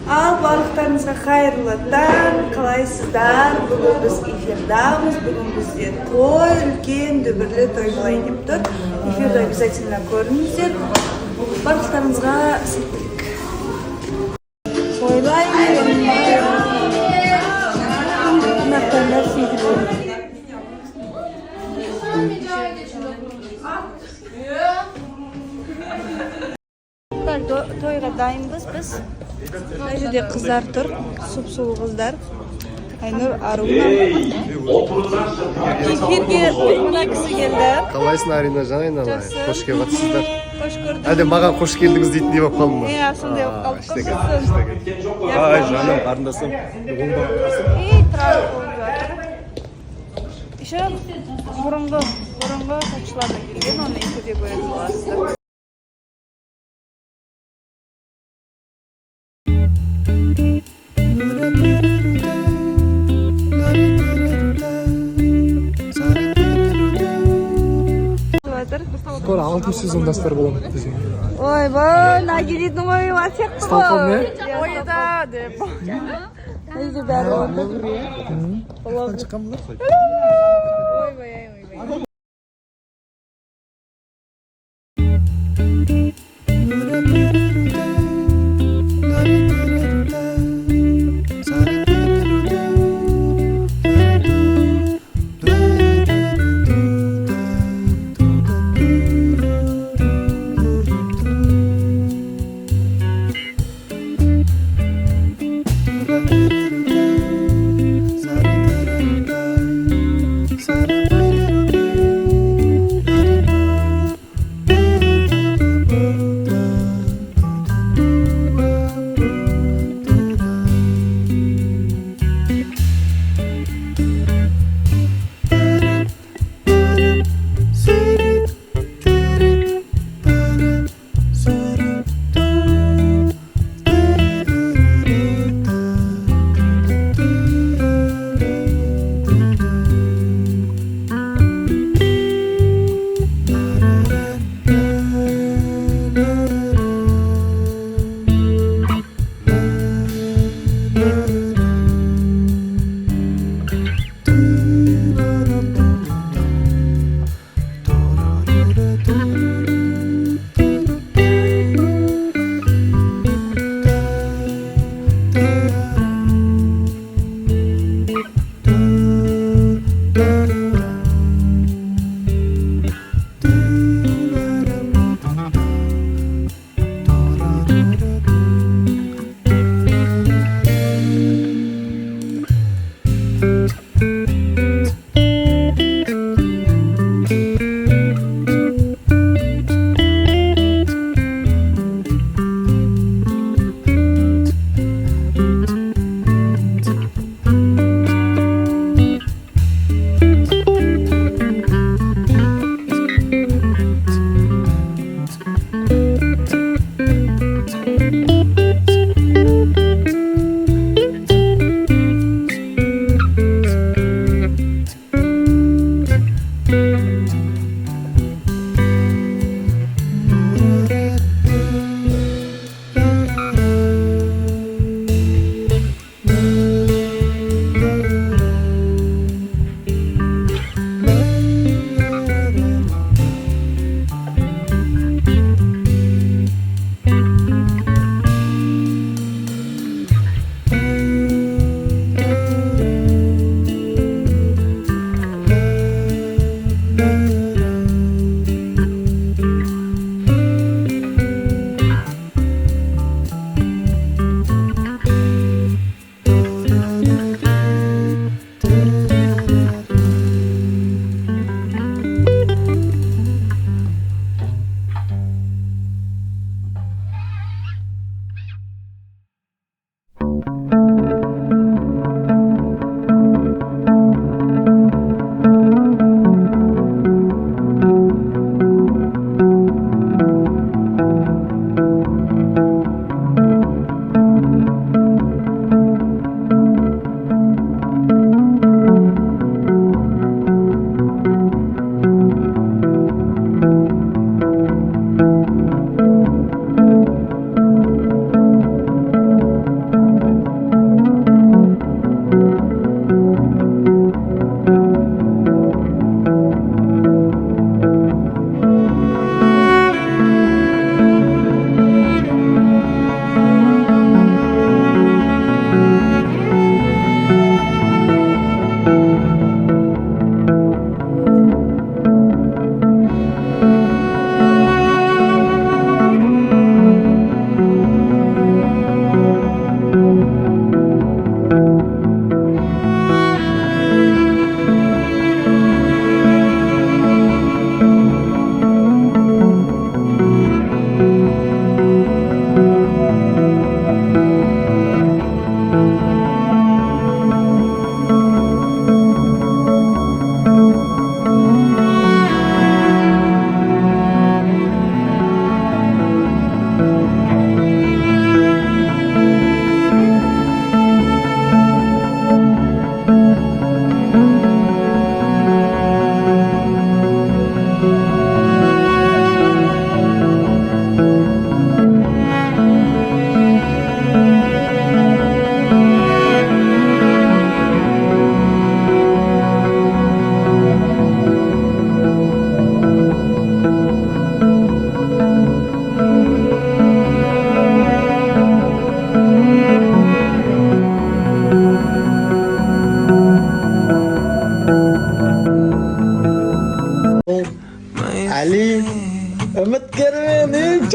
Al balıklarınızga hayırlı taң, қалайсыздар? Бүгін біз эфирдамыз, бүгін бізде той, үлкен дүбірлі той болайын деп тұр. Эфирді обязательно көріңіздер. Барлықтарыңызға сәттілік. Тойлайын. Қонақтардар сейді болын. Toyga dayınbız biz. Mына жерде қыздар тұр, сұп-сұлу қыздар. Айнұр, Аруна. Эфирге мына кісі келді. Қалайсың Арина жанайын ана? Қош келіп жатсыздар. Қош көрдік. Әлде маған қош келдіңіз дейтін деп қалдым ба? Сондай болып қалдық. Ай жаным, қарындасым. Тұрар болып жатыр. Еще бұрынғы тапшылардан келген, оны эфирде көретін боласыздар. Скоро 6 сезондастар боламыз десең. Ойбай, Нагирдің ойы бар сияқты ғой. Сталқам не? Ойда деп. Үйде бәрі отыр. Шыққан бұлар. Ойбай.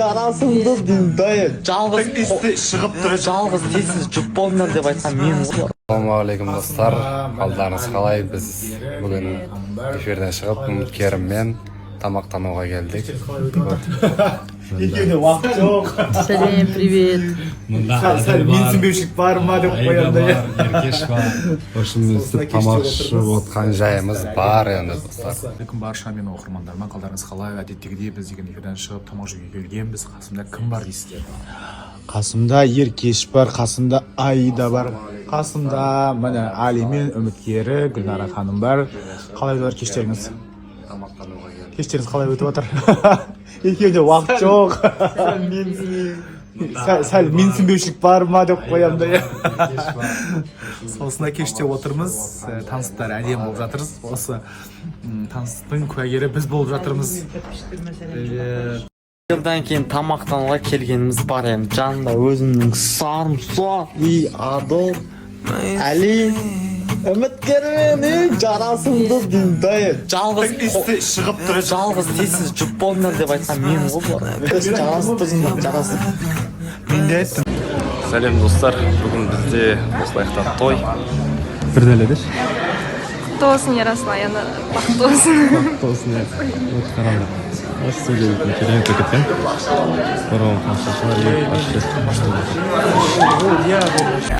жарасымды дайын жалғыз шығып тұр жалғыз тесіз жұп болыңдар деп айтқан мен ғой. Ассалаумағалейкум достар. Қалдарыңыз қалай? Біз бүгін эфирден шығып Керіммен тамақтануға келдік. Екеуіне уақыт жоқ. Сәлем, привет. Сәл менсінбеушілік бар ма деп қоямын да. Еркеш бар. Өшімізді тамақ ішіп отқан жайымыз бар енді достар. Кім барша менің оқырмандарыма қалдарыңыз қалай? Әдеттегідей біз деген эфирден шығып тамақ жеуге келгенбіз. Қасымда кім бар дейсіздер? Қасымда Еркеш бар, қасымда Аида бар. Қасымда міне Али мен үміткері Гүлнара ханым бар. Қалай өтіп кештеріңіз? Кештеріңіз қалай өтіп жатыр? Екеуінде уақыт жоқ. Сәл менсінбеушілік бар ма деп қоямын да. Осында кеште отырмыз. Таныстар әдем болып жатырмыз. Осы таныстың куәгері біз болып жатырмыз. Жылдан кейін тамақтануға келгеніміз бар енді жанында өзімнің сарымсақ адол Әли үміткермен жарасымды дайын жалғыз шығып тұр жалғыз тесіз жұп болыңдар деп айтқан мен ғой жарасып тұрсыңдар жарасып Мен де айттым. Сәлем достар. Бүгін бізде осылайықта той. Бір дәледеш. Құтты болсын Ярасыл, аяны бақытты болсын. Бақытты болсын, иә. Өте қараңғы. Осы сөйле дейтін керемет кеткен. Бұрын қаншашылар ек